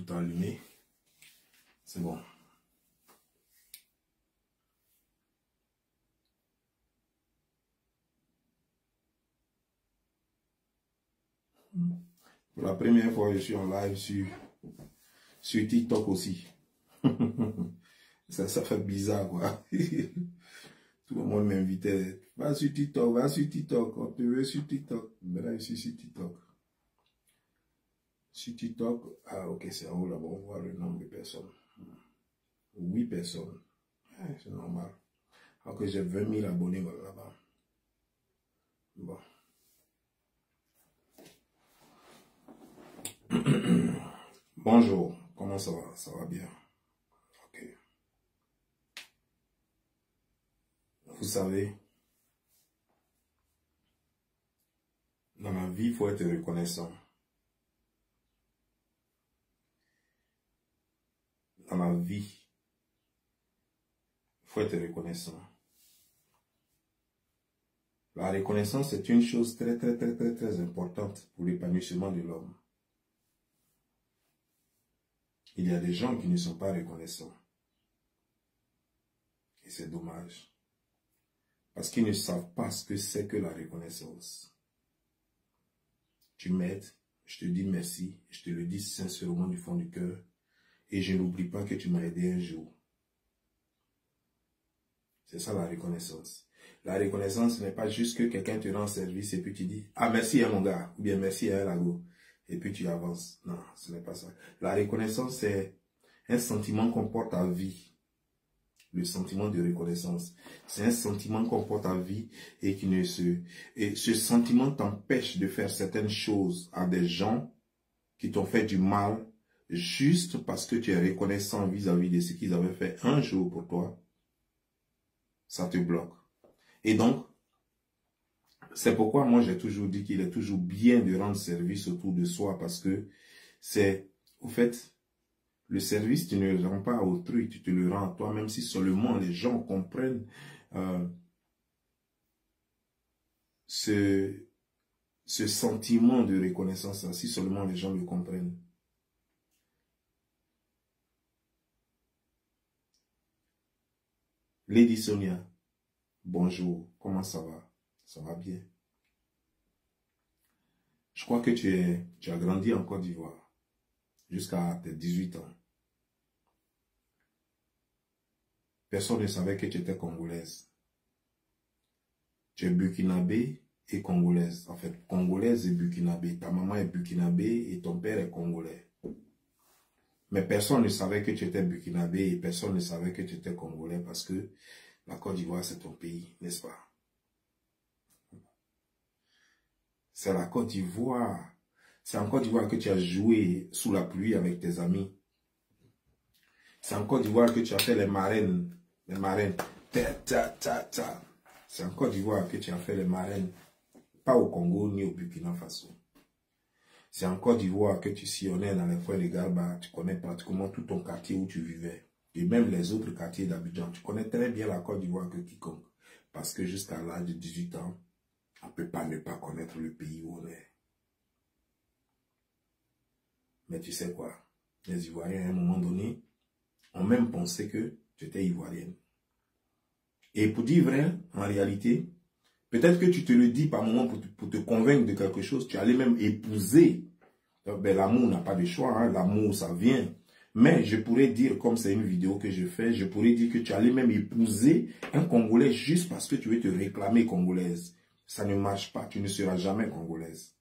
tout allumé. C'est bon. Pour la première fois, je suis en live sur TikTok aussi. Ça fait bizarre, quoi. Tout le monde m'invitait. Va sur TikTok, on te veut sur TikTok. Mais là, je suis sur TikTok. Sur TikTok, ah ok, c'est en haut là-bas, on voit le nombre de personnes. 8 personnes. Ouais, c'est normal. Alors que j'ai 20 000 abonnés là-bas. Bon. Bonjour, comment ça va? Ça va bien. Ok. Vous savez, dans la vie, il faut être reconnaissant. Dans la vie, il faut être reconnaissant. La reconnaissance est une chose très importante pour l'épanouissement de l'homme. Il y a des gens qui ne sont pas reconnaissants. Et c'est dommage. Parce qu'ils ne savent pas ce que c'est que la reconnaissance. Tu m'aides, je te dis merci, je te le dis sincèrement du fond du cœur. Et je n'oublie pas que tu m'as aidé un jour. C'est ça la reconnaissance. La reconnaissance n'est pas juste que quelqu'un te rend service et puis tu dis « Ah, merci mon gars » ou bien « Merci Lago » et puis tu avances. Non, ce n'est pas ça. La reconnaissance, c'est un sentiment qu'on porte à vie. Le sentiment de reconnaissance. C'est un sentiment qu'on porte à vie et qui ne se... Et ce sentiment t'empêche de faire certaines choses à des gens qui t'ont fait du mal juste parce que tu es reconnaissant vis-à-vis de ce qu'ils avaient fait un jour pour toi. Ça te bloque. Et donc, c'est pourquoi moi j'ai toujours dit qu'il est toujours bien de rendre service autour de soi parce que c'est, au fait, le service, tu ne le rends pas à autrui, tu te le rends à toi, même si seulement les gens comprennent ce sentiment de reconnaissance, si seulement les gens le comprennent. Lady Sonia, bonjour, comment ça va? Ça va bien. Je crois que tu as grandi en Côte d'Ivoire jusqu'à tes 18 ans. Personne ne savait que tu étais congolaise. Tu es burkinabé et congolaise. En fait, congolaise et burkinabé. Ta maman est burkinabé et ton père est congolais. Mais personne ne savait que tu étais burkinabé et personne ne savait que tu étais congolais parce que la Côte d'Ivoire, c'est ton pays, n'est-ce pas? C'est la Côte d'Ivoire. C'est en Côte d'Ivoire que tu as joué sous la pluie avec tes amis. C'est en Côte d'Ivoire que tu as fait les marraines. Les marraines. C'est en Côte d'Ivoire que tu as fait les marraines. Pas au Congo ni au Burkina Faso. C'est en Côte d'Ivoire que tu sillonnais dans les coins de Garba. Tu connais pratiquement tout ton quartier où tu vivais. Et même les autres quartiers d'Abidjan. Tu connais très bien la Côte d'Ivoire que quiconque. Parce que jusqu'à l'âge de 18 ans, on ne peut pas ne pas connaître le pays où on est. Mais tu sais quoi? Les Ivoiriens, à un moment donné, ont même pensé que tu étais ivoirienne. Et pour dire vrai, en réalité, peut-être que tu te le dis par moment pour te convaincre de quelque chose, tu allais même épouser. Ben, l'amour n'a pas de choix, hein. L'amour ça vient. Mais je pourrais dire, comme c'est une vidéo que je fais, je pourrais dire que tu allais même épouser un Congolais juste parce que tu veux te réclamer congolaise. Ça ne marche pas, tu ne seras jamais congolaise.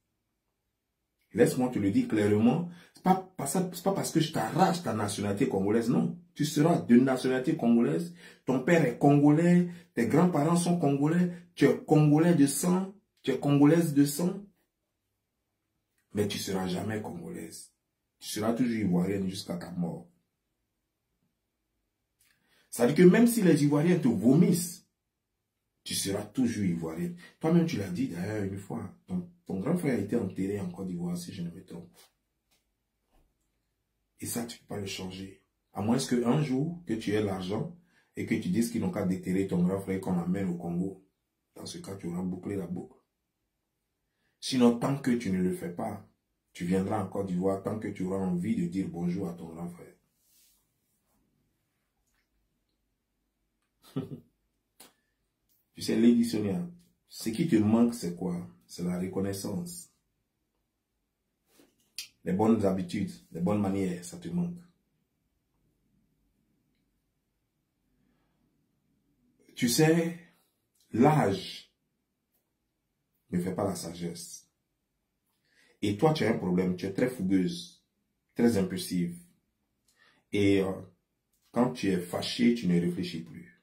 Laisse-moi te le dire clairement, c'est pas parce que je t'arrache ta nationalité congolaise, non. Tu seras de nationalité congolaise, ton père est congolais, tes grands-parents sont congolais, tu es congolais de sang, tu es congolaise de sang, mais tu ne seras jamais congolaise. Tu seras toujours ivoirienne jusqu'à ta mort. Ça veut dire que même si les Ivoiriens te vomissent, tu seras toujours ivoirienne. Toi-même, tu l'as dit d'ailleurs une fois, ton grand frère a été enterré en Côte d'Ivoire, si je ne me trompe. Et ça, tu ne peux pas le changer. À moins qu'un jour, que tu aies l'argent et que tu dises qu'ils n'ont qu'à déterrer ton grand frère qu'on amène au Congo. Dans ce cas, tu auras bouclé la boucle. Sinon, tant que tu ne le fais pas, Tu viendras en Côte d'Ivoire tant que tu auras envie de dire bonjour à ton grand frère. Tu sais, Lady Sonia, ce qui te manque, c'est quoi? C'est la reconnaissance. Les bonnes habitudes, les bonnes manières, ça te manque. Tu sais, l'âge ne fait pas la sagesse. Et toi, tu as un problème, tu es très fougueuse, très impulsive. Et quand tu es fâché, tu ne réfléchis plus.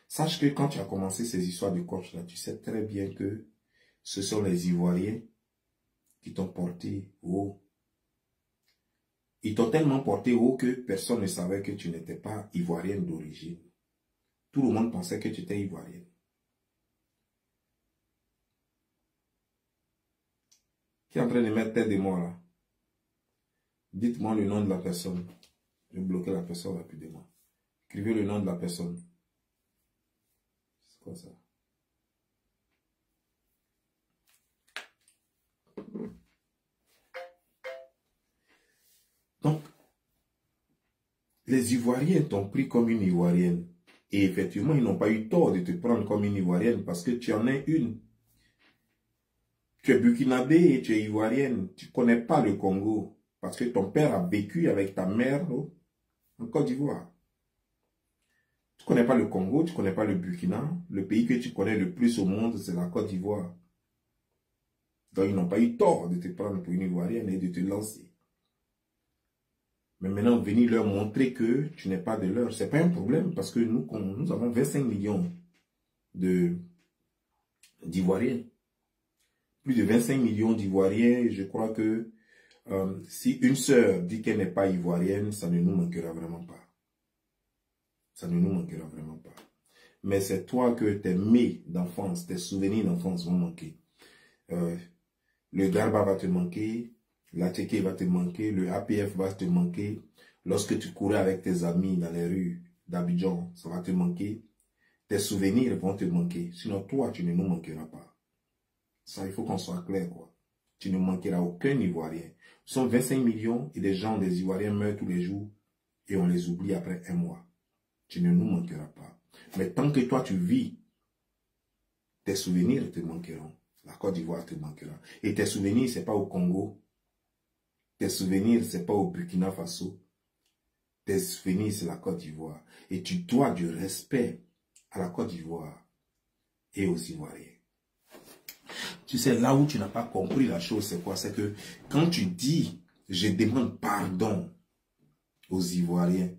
Sache que quand tu as commencé ces histoires de coach là, tu sais très bien que ce sont les Ivoiriens qui t'ont porté haut. Ils t'ont tellement porté haut que personne ne savait que tu n'étais pas Ivoirienne d'origine. Tout le monde pensait que tu étais Ivoirienne. Qui est en train de mettre tête de moi là? Dites-moi le nom de la personne. Je vais bloquer la personne rapidement. Écrivez le nom de la personne. C'est quoi ça? Donc, les Ivoiriens t'ont pris comme une Ivoirienne. Et effectivement, ils n'ont pas eu tort de te prendre comme une Ivoirienne parce que tu en es une. Tu es burkinabé et tu es Ivoirienne. Tu ne connais pas le Congo parce que ton père a vécu avec ta mère en Côte d'Ivoire. Tu ne connais pas le Congo, tu ne connais pas le Burkina. Le pays que tu connais le plus au monde, c'est la Côte d'Ivoire. Donc, ils n'ont pas eu tort de te prendre pour une Ivoirienne et de te lancer. Mais maintenant, venir leur montrer que tu n'es pas de leur, ce n'est pas un problème parce que nous avons 25 millions d'Ivoiriens. Plus de 25 millions d'Ivoiriens. Je crois que si une sœur dit qu'elle n'est pas ivoirienne, ça ne nous manquera vraiment pas. Ça ne nous manquera vraiment pas. Mais c'est toi que tes mets d'enfance, tes souvenirs d'enfance vont manquer. Le Garba va te manquer. La Tchéké va te manquer, le APF va te manquer. Lorsque tu courais avec tes amis dans les rues d'Abidjan, ça va te manquer. Tes souvenirs vont te manquer. Sinon, toi, tu ne nous manqueras pas. Ça, il faut qu'on soit clair, quoi. Tu ne manqueras aucun Ivoirien. Nous sommes 25 millions et des Ivoiriens meurent tous les jours et on les oublie après un mois. Tu ne nous manqueras pas. Mais tant que toi, tu vis, tes souvenirs te manqueront. La Côte d'Ivoire te manquera. Et tes souvenirs, ce n'est pas au Congo. Tes souvenirs, ce n'est pas au Burkina Faso. Tes souvenirs, c'est la Côte d'Ivoire. Et tu dois du respect à la Côte d'Ivoire et aux Ivoiriens. Tu sais, là où tu n'as pas compris la chose, c'est quoi? C'est que quand tu dis, je demande pardon aux Ivoiriens.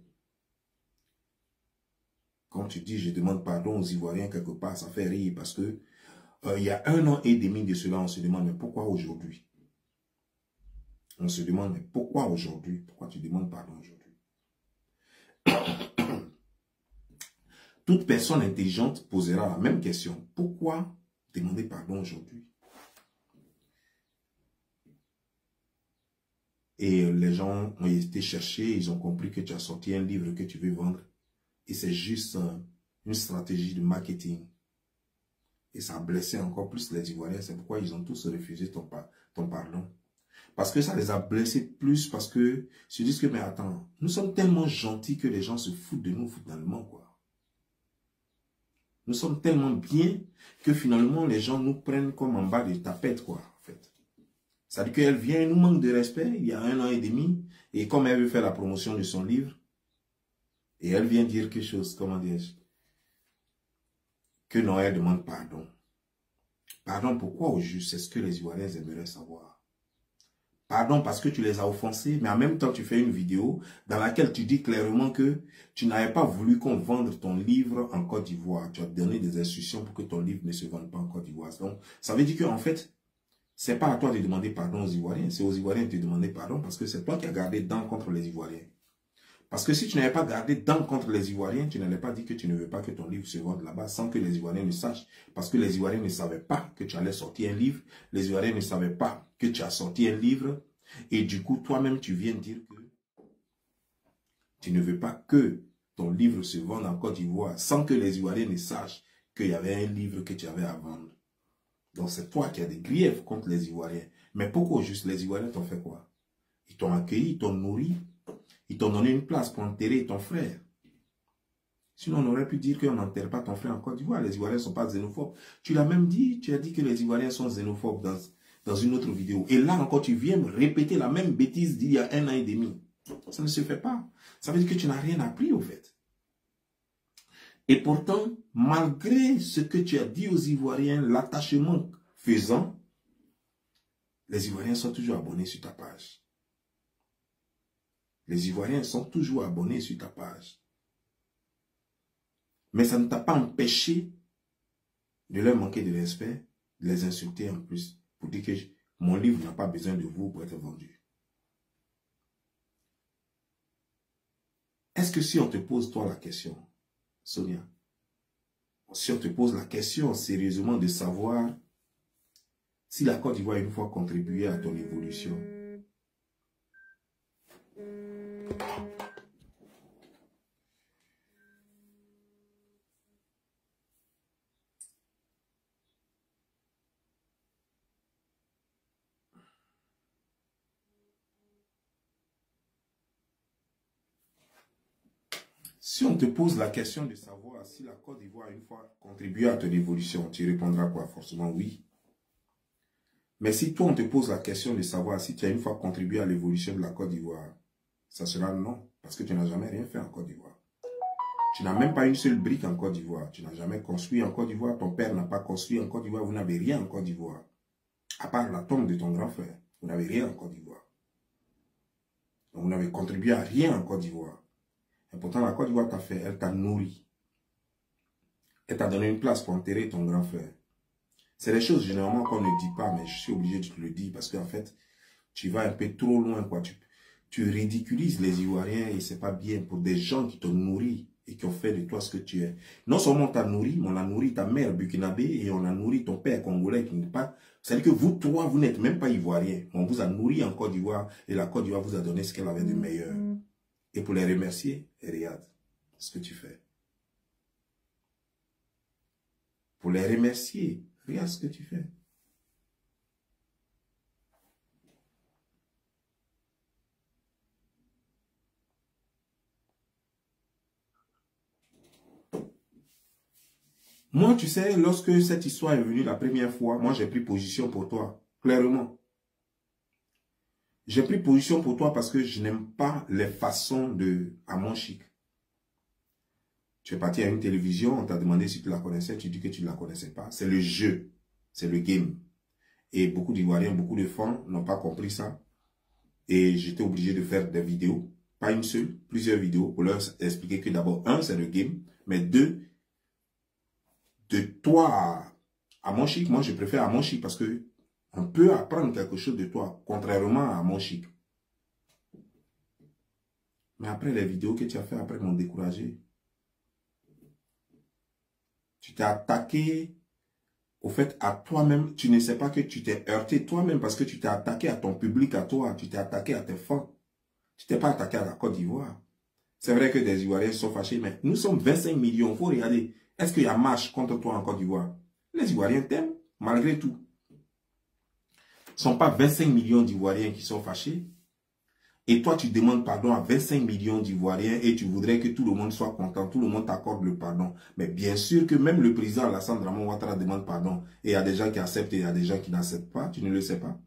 Quand tu dis, je demande pardon aux Ivoiriens, quelque part, ça fait rire parce que il y a 1 an et demi de cela, on se demande, mais pourquoi aujourd'hui? On se demande, mais pourquoi aujourd'hui? Pourquoi tu demandes pardon aujourd'hui? Toute personne intelligente posera la même question. Pourquoi demander pardon aujourd'hui? Et les gens ont été chercher, ils ont compris que tu as sorti un livre que tu veux vendre. Et c'est juste une stratégie de marketing. Et ça a blessé encore plus les Ivoiriens. C'est pourquoi ils ont tous refusé ton pardon. Parce que ça les a blessés plus parce que ils se disent que, mais attends, nous sommes tellement gentils que les gens se foutent de nous finalement, quoi. Nous sommes tellement bien que finalement les gens nous prennent comme en bas de tapette, quoi, en fait. C'est-à-dire qu'elle vient, elle nous manque de respect il y a 1 an et demi, et comme elle veut faire la promotion de son livre, et elle vient dire quelque chose, comment dire-je, que Noël demande pardon. Pardon pourquoi au juste? C'est ce que les Ivoiriens aimeraient savoir. Pardon parce que tu les as offensés, mais en même temps tu fais une vidéo dans laquelle tu dis clairement que tu n'avais pas voulu qu'on vende ton livre en Côte d'Ivoire. Tu as donné des instructions pour que ton livre ne se vende pas en Côte d'Ivoire. Donc ça veut dire qu'en fait, c'est pas à toi de demander pardon aux Ivoiriens, c'est aux Ivoiriens de te demander pardon parce que c'est toi qui as gardé dents contre les Ivoiriens. Parce que si tu n'avais pas gardé dents contre les Ivoiriens, tu n'allais pas dire que tu ne veux pas que ton livre se vende là-bas sans que les Ivoiriens ne sachent. Parce que les Ivoiriens ne savaient pas que tu allais sortir un livre. Les Ivoiriens ne savaient pas que tu as sorti un livre. Et du coup, toi-même, tu viens dire que tu ne veux pas que ton livre se vende en Côte d'Ivoire sans que les Ivoiriens ne sachent qu'il y avait un livre que tu avais à vendre. Donc, c'est toi qui as des griefs contre les Ivoiriens. Mais pourquoi juste les Ivoiriens t'ont fait quoi? Ils t'ont accueilli, ils t'ont nourri, ils t'ont donné une place pour enterrer ton frère. Sinon, on aurait pu dire qu'on n'enterre pas ton frère en Côte d'Ivoire. Les Ivoiriens ne sont pas xénophobes. Tu l'as même dit, tu as dit que les Ivoiriens sont xénophobes dans une autre vidéo. Et là encore, tu viens me répéter la même bêtise d'il y a 1 an et demi. Ça ne se fait pas. Ça veut dire que tu n'as rien appris au fait. Et pourtant, malgré ce que tu as dit aux Ivoiriens, l'attachement faisant, les Ivoiriens sont toujours abonnés sur ta page. Les Ivoiriens sont toujours abonnés sur ta page. Mais ça ne t'a pas empêché de leur manquer de respect, de les insulter en plus, pour dire que mon livre n'a pas besoin de vous pour être vendu. Est-ce que si on te pose toi la question, Sonia, si on te pose la question sérieusement de savoir si la Côte d'Ivoire a une fois contribué à ton évolution, si on te pose la question de savoir si la Côte d'Ivoire a une fois contribué à ton évolution, tu répondras quoi? Forcément oui. Mais si toi on te pose la question de savoir si tu as une fois contribué à l'évolution de la Côte d'Ivoire, ça sera non, parce que tu n'as jamais rien fait en Côte d'Ivoire. Tu n'as même pas une seule brique en Côte d'Ivoire. Tu n'as jamais construit en Côte d'Ivoire. Ton père n'a pas construit en Côte d'Ivoire. Vous n'avez rien en Côte d'Ivoire. À part la tombe de ton grand frère. Vous n'avez rien en Côte d'Ivoire. Vous n'avez contribué à rien en Côte d'Ivoire. Et pourtant, la Côte d'Ivoire t'a fait, elle t'a nourri. Elle t'a donné une place pour enterrer ton grand frère. C'est des choses généralement qu'on ne dit pas, mais je suis obligé de te le dire parce qu'en fait, tu vas un peu trop loin, quoi. Tu ridiculises les Ivoiriens et c'est pas bien pour des gens qui t'ont nourri et qui ont fait de toi ce que tu es. Non seulement on t'a nourri, mais on a nourri ta mère burkinabé et on a nourri ton père congolais qui n'est pas... C'est-à-dire que vous trois, vous n'êtes même pas Ivoiriens. On vous a nourri en Côte d'Ivoire et la Côte d'Ivoire vous a donné ce qu'elle avait de meilleur. Et pour les remercier, regarde ce que tu fais. Pour les remercier, regarde ce que tu fais. Moi, tu sais, lorsque cette histoire est venue la première fois, moi j'ai pris position pour toi, clairement. J'ai pris position pour toi parce que je n'aime pas les façons de Amon Chic. Tu es parti à une télévision, on t'a demandé si tu la connaissais, tu dis que tu ne la connaissais pas. C'est le jeu, c'est le game. Et beaucoup d'Ivoiriens, beaucoup de fans n'ont pas compris ça. Et j'étais obligé de faire des vidéos, pas une seule, plusieurs vidéos pour leur expliquer que d'abord, un, c'est le game, mais deux, de toi à Amon Chic, moi je préfère Amon Chic parce que on peut apprendre quelque chose de toi, contrairement à Amon Chic. Mais après les vidéos que tu as fait, après m'ont découragé. Tu t'es attaqué au fait à toi-même. Tu ne sais pas que tu t'es heurté toi-même parce que tu t'es attaqué à ton public, à toi. Tu t'es attaqué à tes fans. Tu t'es pas attaqué à la Côte d'Ivoire. C'est vrai que des Ivoiriens sont fâchés, mais nous sommes 25 millions. Il faut regarder. Est-ce qu'il y a marche contre toi en Côte d'Ivoire? Les Ivoiriens t'aiment, malgré tout. Ce ne sont pas 25 millions d'Ivoiriens qui sont fâchés. Et toi, tu demandes pardon à 25 millions d'Ivoiriens et tu voudrais que tout le monde soit content, tout le monde t'accorde le pardon. Mais bien sûr que même le président Alassane Draman Ouattara demande pardon. Et il y a des gens qui acceptent et il y a des gens qui n'acceptent pas. Tu ne le sais pas.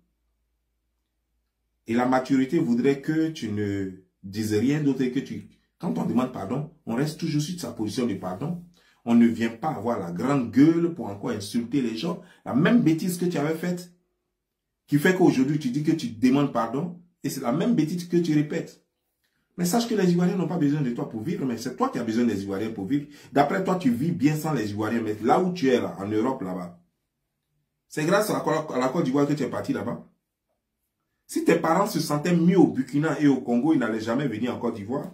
Et la maturité voudrait que tu ne dises rien d'autre que tu... Quand on demande pardon, on reste toujours sur sa position de pardon. On ne vient pas avoir la grande gueule pour encore insulter les gens. La même bêtise que tu avais faite, qui fait qu'aujourd'hui tu dis que tu demandes pardon, et c'est la même bêtise que tu répètes. Mais sache que les Ivoiriens n'ont pas besoin de toi pour vivre, mais c'est toi qui as besoin des Ivoiriens pour vivre. D'après toi, tu vis bien sans les Ivoiriens, mais là où tu es là, en Europe là-bas, c'est grâce à la Côte d'Ivoire que tu es parti là-bas. Si tes parents se sentaient mieux au Burkina et au Congo, ils n'allaient jamais venir en Côte d'Ivoire.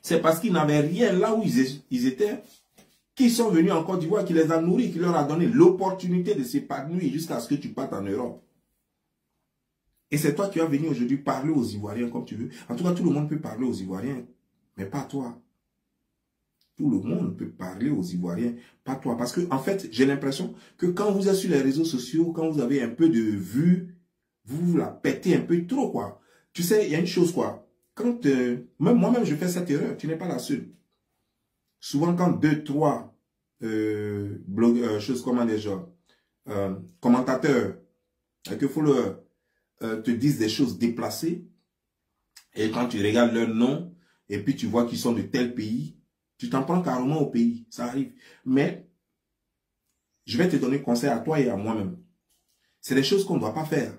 C'est parce qu'ils n'avaient rien là où ils étaient, qu'ils sont venus en Côte d'Ivoire, qui les a nourris, qui leur a donné l'opportunité de s'épanouir jusqu'à ce que tu partes en Europe. Et c'est toi qui vas venir aujourd'hui parler aux Ivoiriens comme tu veux. En tout cas, tout le monde peut parler aux Ivoiriens, mais pas toi. Tout le monde peut parler aux Ivoiriens, pas toi. Parce que, en fait, j'ai l'impression que quand vous êtes sur les réseaux sociaux, quand vous avez un peu de vues, vous la pétez un peu trop, quoi. Tu sais, il y a une chose, quoi. Quand, même moi-même, je fais cette erreur. Tu n'es pas la seule. Souvent, quand 2, 3 choses comme des gens, commentateurs, que followers, te disent des choses déplacées, et quand tu regardes leur nom, et puis tu vois qu'ils sont de tel pays, tu t'en prends carrément au pays. Ça arrive. Mais, je vais te donner conseil à toi et à moi-même. C'est des choses qu'on ne doit pas faire.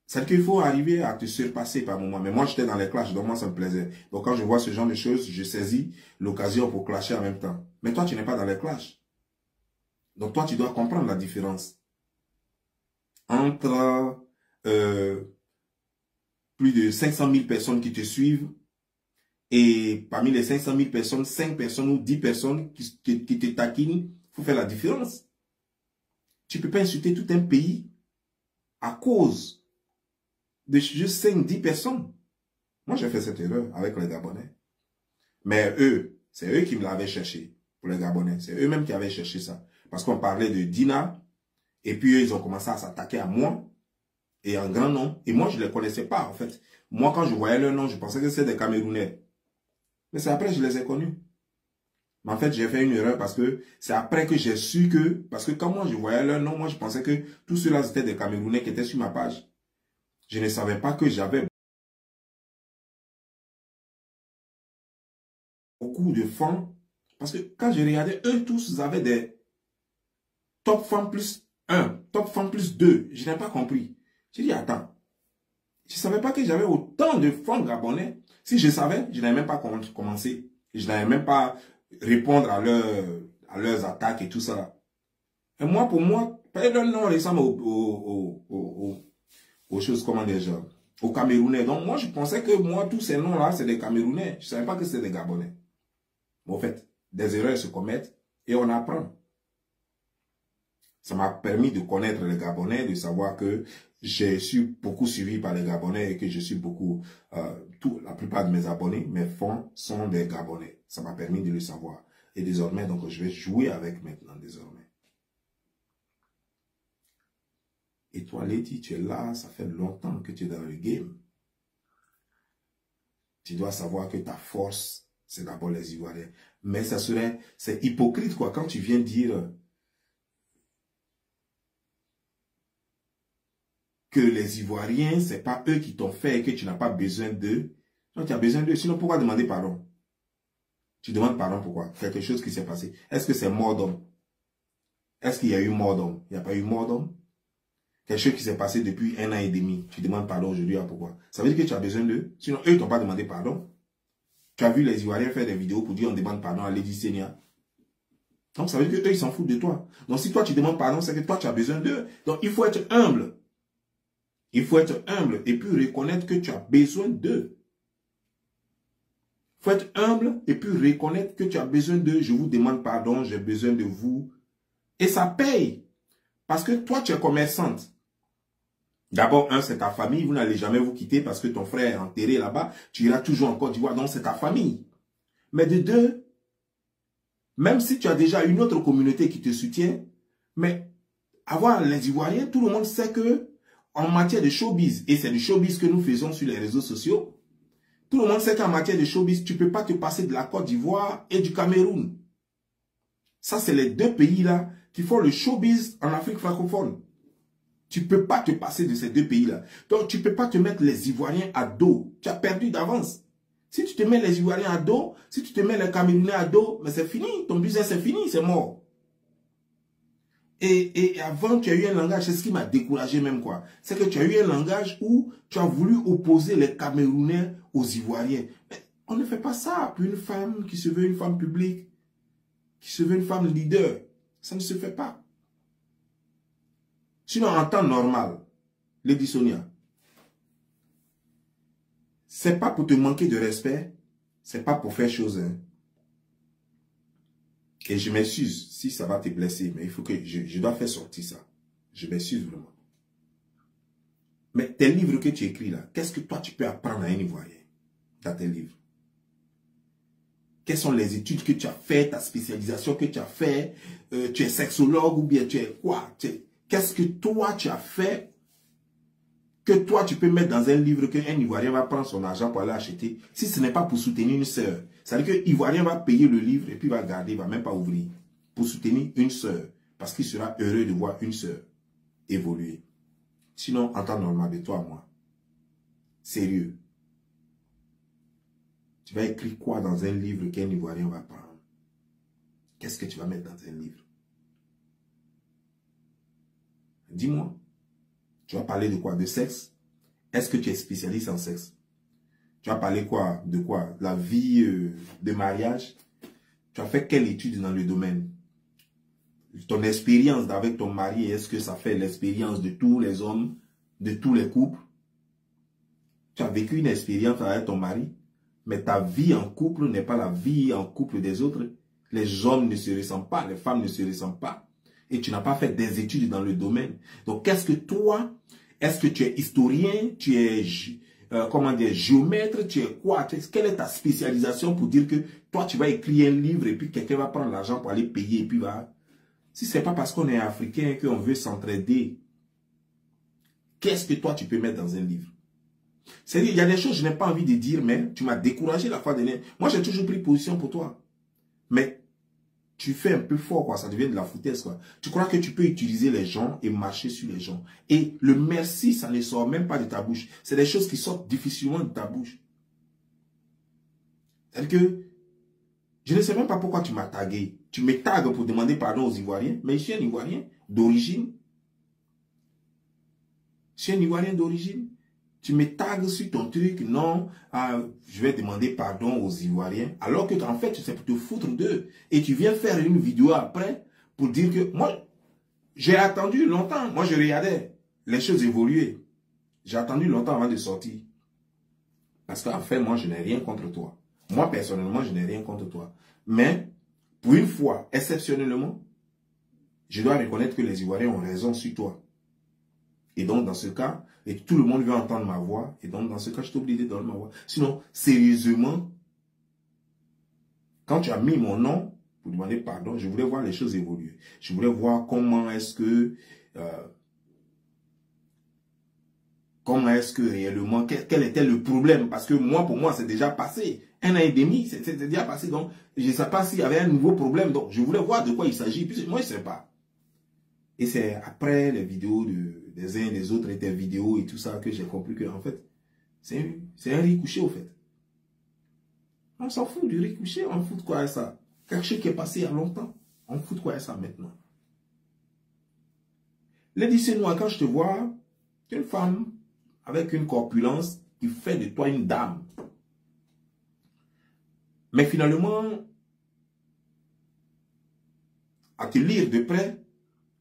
C'est qu'il faut arriver à te surpasser par moment. Mais moi, j'étais dans les clashs, donc moi, ça me plaisait. Donc, quand je vois ce genre de choses, je saisis l'occasion pour clasher en même temps. Mais toi, tu n'es pas dans les clashs. Donc, toi, tu dois comprendre la différence entre plus de 500 000 personnes qui te suivent et parmi les 500 000 personnes, 5 personnes ou 10 personnes qui te taquinent. Il faut faire la différence. Tu ne peux pas insulter tout un pays à cause de juste 5-10 personnes. Moi, j'ai fait cette erreur avec les Gabonais. Mais eux, c'est eux qui me l'avaient cherché pour les Gabonais. C'est eux-mêmes qui avaient cherché ça. Parce qu'on parlait de Dina, et puis eux, ils ont commencé à s'attaquer à moi, et un grand nom. Et moi, je ne les connaissais pas, en fait. Moi, quand je voyais leur nom, je pensais que c'était des Camerounais. Mais c'est après que je les ai connus. Mais en fait, j'ai fait une erreur parce que c'est après que j'ai su que... Parce que quand moi, je voyais leur nom, moi, je pensais que tous ceux-là, c'était des Camerounais qui étaient sur ma page. Je ne savais pas que j'avais beaucoup de fans. Parce que quand je regardais, eux tous avaient des top fans plus 1, top fans plus 2. Je n'ai pas compris. J'ai dit, attends. Je ne savais pas que j'avais autant de fans gabonais. Si je savais, je n'avais même pas commencé. Je n'avais même pas répondre à leurs attaques et tout ça. Et moi, pour moi, leur nom ressemble aux choses, comment déjà, aux Camerounais. Donc moi, je pensais que moi, tous ces noms-là, c'est des Camerounais. Je ne savais pas que c'était des Gabonais. Mais en fait, des erreurs se commettent et on apprend. Ça m'a permis de connaître les Gabonais, de savoir que j'ai suis beaucoup suivi par les Gabonais et que je suis beaucoup, la plupart de mes abonnés, mes fans sont des Gabonais. Ça m'a permis de le savoir. Et désormais, donc, je vais jouer avec maintenant, désormais. Et toi, Lady, tu es là, ça fait longtemps que tu es dans le game. Tu dois savoir que ta force, c'est d'abord les Ivoiriens. Mais ça serait, c'est hypocrite, quoi, quand tu viens dire que les Ivoiriens, c'est pas eux qui t'ont fait et que tu n'as pas besoin d'eux. Non, tu as besoin d'eux. Sinon, pourquoi demander pardon? Tu demandes pardon pourquoi? Quelque chose qui s'est passé. Est-ce que c'est mort d'homme? Est-ce qu'il y a eu mort d'homme? Il n'y a pas eu mort d'homme? Quelque chose qui s'est passé depuis 1 an et demi. Tu demandes pardon aujourd'hui, pourquoi? Ça veut dire que tu as besoin d'eux. Sinon, eux, ils t'ont pas demandé pardon. Tu as vu les Ivoiriens faire des vidéos pour dire on demande pardon à Lady Senia. Donc, ça veut dire qu'eux, ils s'en foutent de toi. Donc, si toi, tu demandes pardon, c'est que toi, tu as besoin d'eux. Donc, il faut être humble. Il faut être humble et puis reconnaître que tu as besoin d'eux. Il faut être humble et puis reconnaître que tu as besoin d'eux. Je vous demande pardon, j'ai besoin de vous. Et ça paye. Parce que toi, tu es commerçante. D'abord, c'est ta famille. Vous n'allez jamais vous quitter parce que ton frère est enterré là-bas. Tu iras toujours en Côte d'Ivoire. Donc, c'est ta famille. Mais de deux, même si tu as déjà une autre communauté qui te soutient, mais avoir les Ivoiriens, tout le monde sait que en matière de showbiz, et c'est du showbiz que nous faisons sur les réseaux sociaux, tout le monde sait qu'en matière de showbiz, tu ne peux pas te passer de la Côte d'Ivoire et du Cameroun. Ça, c'est les deux pays-là qui font le showbiz en Afrique francophone. Tu ne peux pas te passer de ces deux pays-là. Donc, tu ne peux pas te mettre les Ivoiriens à dos. Tu as perdu d'avance. Si tu te mets les Ivoiriens à dos, si tu te mets les Camerounais à dos, mais c'est fini. Ton business, c'est fini, c'est mort. Et avant, tu as eu un langage, c'est ce qui m'a découragé même, quoi. C'est que tu as eu un langage où tu as voulu opposer les Camerounais aux Ivoiriens. Mais on ne fait pas ça pour une femme qui se veut une femme publique, qui se veut une femme leader. Ça ne se fait pas. Sinon, en temps normal, Lady Sonia, c'est pas pour te manquer de respect, c'est pas pour faire chose, hein. Et je m'excuse si ça va te blesser, mais il faut que je dois faire sortir ça. Je m'excuse vraiment. Mais tes livres que tu écris là, qu'est-ce que toi tu peux apprendre à un Ivoirien dans tes livres? Quelles sont les études que tu as fait, ta spécialisation que tu as fait? Tu es sexologue ou bien tu es quoi? Qu'est-ce que toi, tu as fait que toi, tu peux mettre dans un livre qu'un Ivoirien va prendre son argent pour aller acheter, si ce n'est pas pour soutenir une sœur. C'est-à-dire que l'Ivoirien va payer le livre et puis va garder, il ne va même pas ouvrir. Pour soutenir une sœur. Parce qu'il sera heureux de voir une sœur évoluer. Sinon, en temps normal, de toi à moi. Sérieux. Tu vas écrire quoi dans un livre qu'un Ivoirien va prendre? Qu'est-ce que tu vas mettre dans un livre? Dis-moi. Tu vas parler de quoi? De sexe? Est-ce que tu es spécialiste en sexe? Tu vas parler quoi? De quoi? La vie de mariage? Tu as fait quelle étude dans le domaine? Ton expérience avec ton mari, est-ce que ça fait l'expérience de tous les hommes, de tous les couples? Tu as vécu une expérience avec ton mari, mais ta vie en couple n'est pas la vie en couple des autres. Les hommes ne se ressemblent pas, les femmes ne se ressemblent pas. Et tu n'as pas fait des études dans le domaine. Donc, qu'est-ce que toi, est-ce que tu es historien, tu es, comment dire, géomètre, tu es quoi? Quelle est ta spécialisation pour dire que toi, tu vas écrire un livre et puis quelqu'un va prendre l'argent pour aller payer et puis va... Si ce n'est pas parce qu'on est africain qu'on veut s'entraider, qu'est-ce que toi, tu peux mettre dans un livre? C'est-à-dire, il y a des choses que je n'ai pas envie de dire, mais tu m'as découragé la fois dernière. Moi, j'ai toujours pris position pour toi. Mais tu fais un peu fort, quoi. Ça devient de la foutaise, quoi. Tu crois que tu peux utiliser les gens et marcher sur les gens. Et le merci, ça ne sort même pas de ta bouche. C'est des choses qui sortent difficilement de ta bouche. C'est-à-dire que je ne sais même pas pourquoi tu m'as tagué. Tu me tagues pour demander pardon aux Ivoiriens. Mais je suis un Ivoirien d'origine. Je suis un Ivoirien d'origine. Tu me tagues sur ton truc. Non, je vais demander pardon aux Ivoiriens. Alors que en fait, c'est pour te foutre d'eux. Et tu viens faire une vidéo après pour dire que... Moi, j'ai attendu longtemps. Moi, je regardais les choses évoluer. J'ai attendu longtemps avant de sortir. Parce qu'en fait, moi, je n'ai rien contre toi. Moi, personnellement, je n'ai rien contre toi. Mais, pour une fois, exceptionnellement, je dois reconnaître que les Ivoiriens ont raison sur toi. Et donc, dans ce cas, et tout le monde veut entendre ma voix, et donc, dans ce cas, je suis obligé de donner ma voix. Sinon, sérieusement, quand tu as mis mon nom pour demander pardon, je voulais voir les choses évoluer. Je voulais voir comment est-ce que réellement, quel était le problème? Parce que moi, pour moi, c'est déjà passé. 1 an et demi, c'est déjà passé. Donc, je ne sais pas s'il y avait un nouveau problème. Donc, je voulais voir de quoi il s'agit. Puis, moi, je ne sais pas. Et c'est après les vidéos des uns et des autres, et tes vidéos et tout ça, que j'ai compris que, en fait, c'est un riz couché, au fait. On s'en fout du riz couché. On fout de quoi est ça? Quelque chose qui est passé il y a longtemps. On fout de quoi est ça maintenant? Lady Senoa, quand je te vois, tu es une femme avec une corpulence qui fait de toi une dame. Mais finalement, à te lire de près,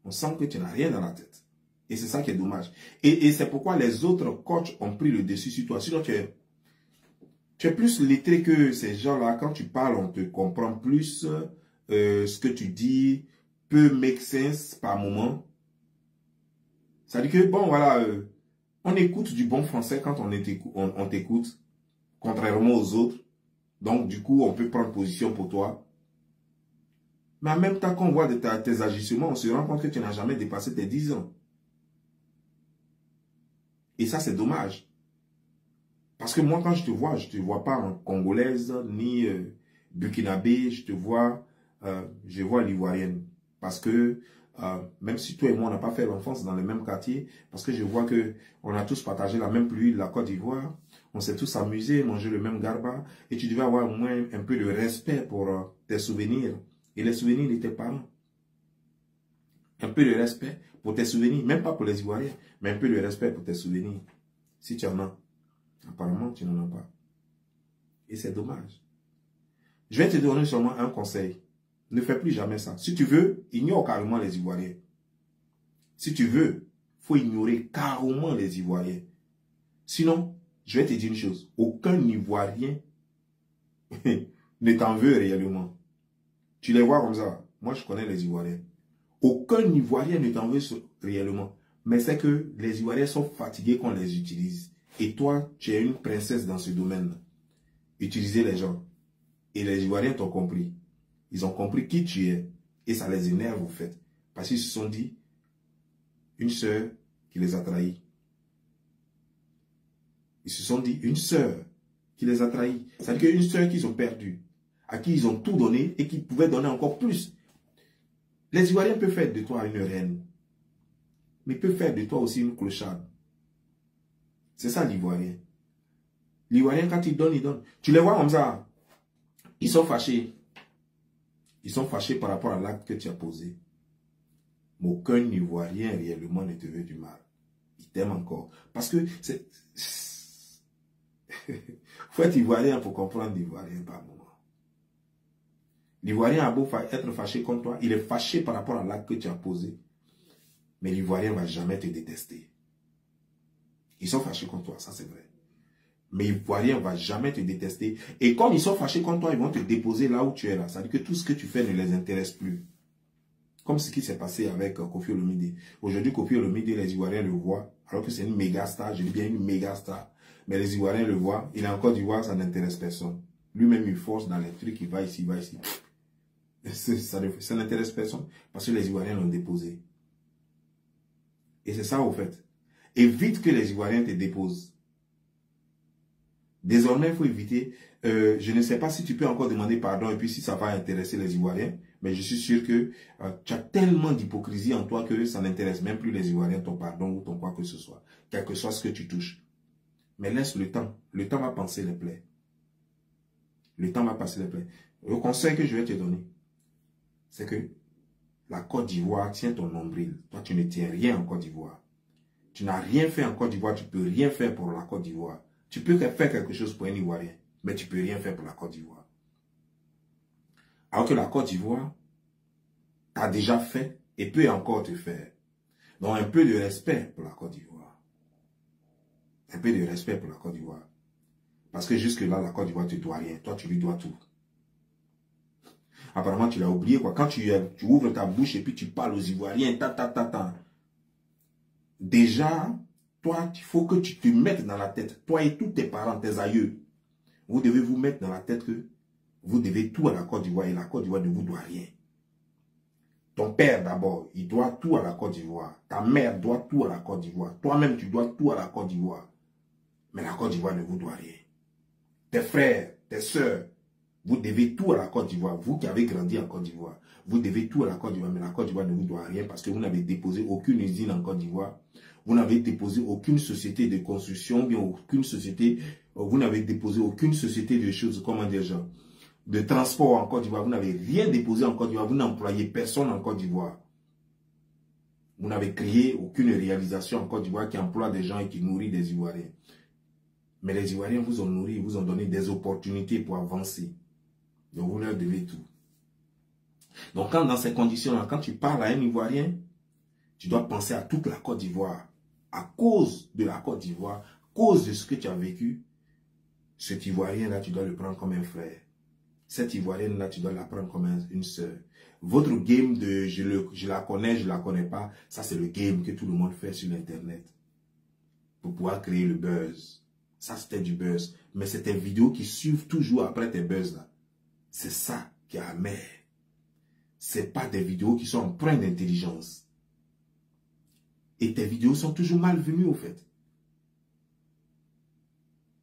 on sent que tu n'as rien dans la tête. Et c'est ça qui est dommage. Et c'est pourquoi les autres coachs ont pris le dessus sur toi. Sinon, tu es plus lettré que ces gens-là. Quand tu parles, on te comprend plus. Ce que tu dis peut make sense par moment. Ça dit que, bon, voilà, on écoute du bon français quand on t'écoute, contrairement aux autres. Donc, du coup, on peut prendre position pour toi. Mais en même temps, quand on voit tes agissements, on se rend compte que tu n'as jamais dépassé tes 10 ans. Et ça, c'est dommage. Parce que moi, quand je te vois pas en congolaise, ni burkinabé, je vois l'ivoirienne. Parce que, même si toi et moi, on n'a pas fait l'enfance dans le même quartier, parce que je vois que on a tous partagé la même pluie de la Côte d'Ivoire, on s'est tous amusés, mangé le même garba, et tu devais avoir au moins un peu de respect pour tes souvenirs, et les souvenirs de tes parents. Un peu de respect pour tes souvenirs, même pas pour les Ivoiriens, mais un peu de respect pour tes souvenirs, si tu en as. Apparemment, tu n'en as pas. Et c'est dommage. Je vais te donner seulement un conseil. Ne fais plus jamais ça. Si tu veux, ignore carrément les Ivoiriens. Si tu veux, il faut ignorer carrément les Ivoiriens. Sinon, je vais te dire une chose. Aucun Ivoirien ne t'en veut réellement. Tu les vois comme ça. Moi, je connais les Ivoiriens. Aucun Ivoirien ne t'en veut réellement. Mais c'est que les Ivoiriens sont fatigués qu'on les utilise. Et toi, tu es une princesse dans ce domaine. Utiliser les gens. Et les Ivoiriens t'ont compris. Ils ont compris qui tu es. Et ça les énerve, au fait. Parce qu'ils se sont dit, une sœur qui les a trahis. Ils se sont dit, une sœur qui les a trahis. C'est-à-dire qu'une sœur qu'ils ont perdue, à qui ils ont tout donné et qui pouvaient donner encore plus. Les Ivoiriens peuvent faire de toi une reine, mais peuvent faire de toi aussi une clocharde. C'est ça l'Ivoirien. L'Ivoirien, quand il donne, il donne. Tu les vois comme ça. Ils sont fâchés. Ils sont fâchés par rapport à l'acte que tu as posé. Mais aucun Ivoirien réellement ne te veut du mal. Il t'aime encore. Parce que c'est... faut être Ivoirien pour comprendre l'Ivoirien par moment. L'Ivoirien a beau être fâché contre toi, il est fâché par rapport à l'acte que tu as posé. Mais l'Ivoirien ne va jamais te détester. Ils sont fâchés contre toi, ça c'est vrai. Mais l'Ivoirien ne va jamais te détester. Et comme ils sont fâchés contre toi, ils vont te déposer là où tu es là. C'est-à-dire que tout ce que tu fais ne les intéresse plus. Comme ce qui s'est passé avec Koffi Olomide. Aujourd'hui, Koffi Olomide, les Ivoiriens le voient. Alors que c'est une méga star, je dis bien une méga star. Mais les Ivoiriens le voient. Il est en Côte d'Ivoire, ça n'intéresse personne. Lui-même, il force dans les trucs, il va ici, il va ici. Ça n'intéresse personne. Parce que les Ivoiriens l'ont déposé. Et c'est ça au fait. Évite que les Ivoiriens te déposent. Désormais, il faut éviter. Je ne sais pas si tu peux encore demander pardon et puis si ça va intéresser les Ivoiriens. Mais je suis sûr que tu as tellement d'hypocrisie en toi que ça n'intéresse même plus les Ivoiriens, ton pardon ou ton quoi que ce soit. Quel que soit ce que tu touches. Mais laisse le temps. Le temps va penser les plaies. Le temps va passer les plaies. Le conseil que je vais te donner, c'est que la Côte d'Ivoire tient ton nombril. Toi, tu ne tiens rien en Côte d'Ivoire. Tu n'as rien fait en Côte d'Ivoire. Tu ne peux rien faire pour la Côte d'Ivoire. Tu peux faire quelque chose pour un Ivoirien, mais tu ne peux rien faire pour la Côte d'Ivoire. Alors que la Côte d'Ivoire t'a déjà fait et peut encore te faire. Donc un peu de respect pour la Côte d'Ivoire. Un peu de respect pour la Côte d'Ivoire. Parce que jusque-là, la Côte d'Ivoire ne te doit rien. Toi, tu lui dois tout. Apparemment, tu l'as oublié, quoi. Quand tu ouvres ta bouche et puis tu parles aux Ivoiriens, déjà, toi, il faut que tu te mettes dans la tête, toi et tous tes parents, tes aïeux, vous devez vous mettre dans la tête que vous devez tout à la Côte d'Ivoire et la Côte d'Ivoire ne vous doit rien. Ton père d'abord, il doit tout à la Côte d'Ivoire. Ta mère doit tout à la Côte d'Ivoire. Toi-même, tu dois tout à la Côte d'Ivoire. Mais la Côte d'Ivoire ne vous doit rien. Tes frères, tes soeurs, vous devez tout à la Côte d'Ivoire. Vous qui avez grandi en Côte d'Ivoire, vous devez tout à la Côte d'Ivoire. Mais la Côte d'Ivoire ne vous doit rien parce que vous n'avez déposé aucune usine en Côte d'Ivoire. Vous n'avez déposé aucune société de construction, bien aucune société, vous n'avez déposé aucune société de choses, comment dire, genre, de transport en Côte d'Ivoire. Vous n'avez rien déposé en Côte d'Ivoire. Vous n'employez personne en Côte d'Ivoire. Vous n'avez créé aucune réalisation en Côte d'Ivoire qui emploie des gens et qui nourrit des Ivoiriens. Mais les Ivoiriens vous ont nourri, vous ont donné des opportunités pour avancer. Donc vous leur devez tout. Donc quand dans ces conditions-là, quand tu parles à un Ivoirien, tu dois penser à toute la Côte d'Ivoire. À cause de la Côte d'Ivoire, à cause de ce que tu as vécu, cet Ivoirien-là, tu dois le prendre comme un frère. Cette Ivoirienne-là, tu dois la prendre comme une sœur. Votre game de je la connais, je la connais pas, ça c'est le game que tout le monde fait sur l'Internet. Pour pouvoir créer le buzz. Ça c'était du buzz. Mais c'est tes vidéos qui suivent toujours après tes buzz là. C'est ça qui est amer. C'est pas des vidéos qui sont empreintes d'intelligence. Et tes vidéos sont toujours malvenues au fait.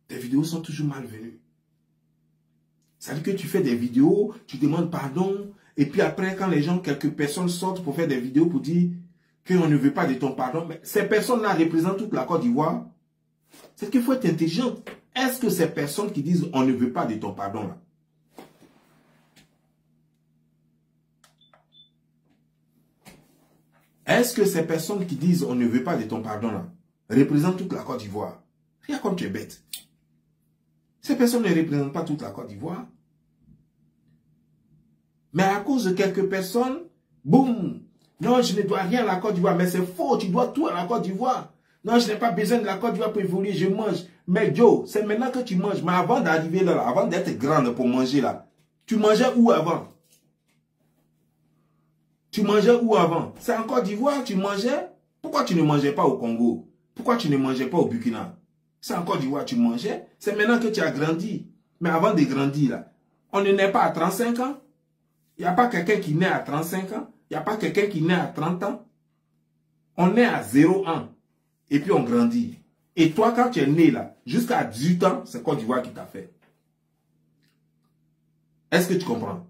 Tes vidéos sont toujours malvenues. Ça veut dire que tu fais des vidéos, tu demandes pardon, et puis après, quand les gens, quelques personnes sortent pour faire des vidéos pour dire qu'on ne veut pas de ton pardon, mais ces personnes-là représentent toute la Côte d'Ivoire. C'est qu'il faut être intelligent. Est-ce que ces personnes qui disent on ne veut pas de ton pardon là, est-ce que ces personnes qui disent on ne veut pas de ton pardon là, représentent toute la Côte d'Ivoire? Regarde comme tu es bête. Ces personnes ne représentent pas toute la Côte d'Ivoire. Mais à cause de quelques personnes, boum, non, je ne dois rien à la Côte d'Ivoire. Mais c'est faux, tu dois tout à la Côte d'Ivoire. Non, je n'ai pas besoin de la Côte d'Ivoire pour évoluer, je mange. Mais Joe, c'est maintenant que tu manges. Mais avant d'arriver là, avant d'être grande pour manger là, tu mangeais où avant? Tu mangeais où avant? C'est en Côte d'Ivoire, tu mangeais? Pourquoi tu ne mangeais pas au Congo? Pourquoi tu ne mangeais pas au Burkina? C'est en Côte d'Ivoire, tu mangeais? C'est maintenant que tu as grandi. Mais avant de grandir là, on ne naît pas à 35 ans. Il n'y a pas quelqu'un qui naît à 35 ans. Il n'y a pas quelqu'un qui naît à 30 ans. On est à 0 ans. Et puis on grandit. Et toi, quand tu es né là, jusqu'à 18 ans, c'est Côte d'Ivoire qui t'a fait. Est-ce que tu comprends?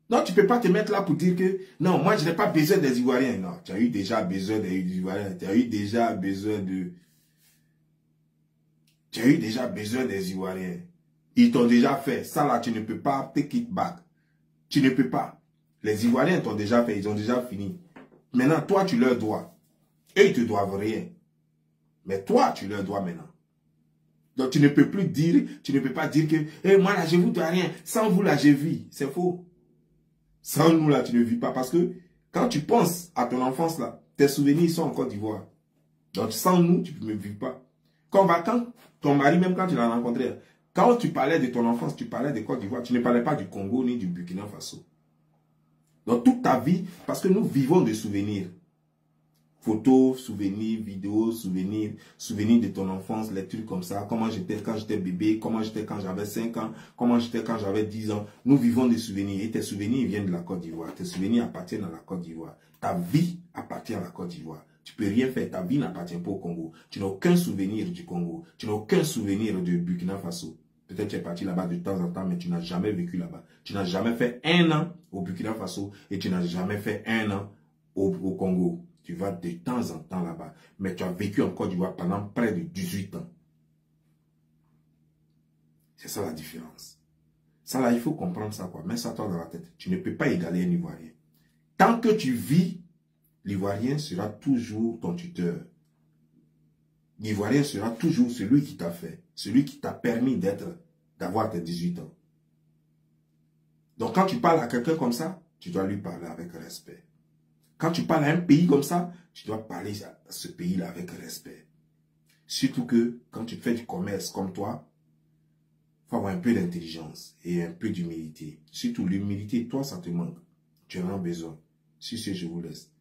Non, tu ne peux pas te mettre là pour dire que non, moi je n'ai pas besoin des Ivoiriens. Non, tu as eu déjà besoin des Ivoiriens. Tu as eu déjà besoin de... Tu as eu déjà besoin des Ivoiriens. Ils t'ont déjà fait. Ça là, tu ne peux pas take it back. Tu ne peux pas. Les Ivoiriens t'ont déjà fait. Ils ont déjà fini. Maintenant, toi, tu leur dois. Eux, ils te doivent rien. Mais toi, tu leur dois maintenant. Donc, tu ne peux plus dire, tu ne peux pas dire que, hey, moi là, je vous dois rien. Sans vous là, je vis. C'est faux. Sans nous là, tu ne vis pas. Parce que quand tu penses à ton enfance là, tes souvenirs sont en Côte d'Ivoire. Donc, sans nous, tu ne vis pas. Quand ton mari, même quand tu l'as rencontré, quand tu parlais de ton enfance, tu parlais de Côte d'Ivoire. Tu ne parlais pas du Congo ni du Burkina Faso. Donc, toute ta vie, parce que nous vivons de souvenirs. Photos, souvenirs, vidéos, souvenirs de ton enfance, les trucs comme ça. Comment j'étais quand j'étais bébé, comment j'étais quand j'avais 5 ans, comment j'étais quand j'avais 10 ans. Nous vivons des souvenirs. Et tes souvenirs viennent de la Côte d'Ivoire. Tes souvenirs appartiennent à la Côte d'Ivoire. Ta vie appartient à la Côte d'Ivoire. Tu peux rien faire. Ta vie n'appartient pas au Congo. Tu n'as aucun souvenir du Congo. Tu n'as aucun souvenir du Burkina Faso. Peut-être tu es parti là-bas de temps en temps, mais tu n'as jamais vécu là-bas. Tu n'as jamais fait 1 an au Burkina Faso et tu n'as jamais fait 1 an au Congo. Tu vas de temps en temps là-bas. Mais tu as vécu en Côte d'Ivoire pendant près de 18 ans. C'est ça la différence. Ça là, il faut comprendre ça quoi. Mets ça toi dans la tête. Tu ne peux pas égaler un Ivoirien. Tant que tu vis, l'Ivoirien sera toujours ton tuteur. L'Ivoirien sera toujours celui qui t'a fait. Celui qui t'a permis d'avoir tes 18 ans. Donc quand tu parles à quelqu'un comme ça, tu dois lui parler avec respect. Quand tu parles à un pays comme ça, tu dois parler à ce pays-là avec respect. Surtout que quand tu fais du commerce comme toi, il faut avoir un peu d'intelligence et un peu d'humilité. Surtout l'humilité, toi, ça te manque. Tu en as besoin. Si c'est, je vous laisse.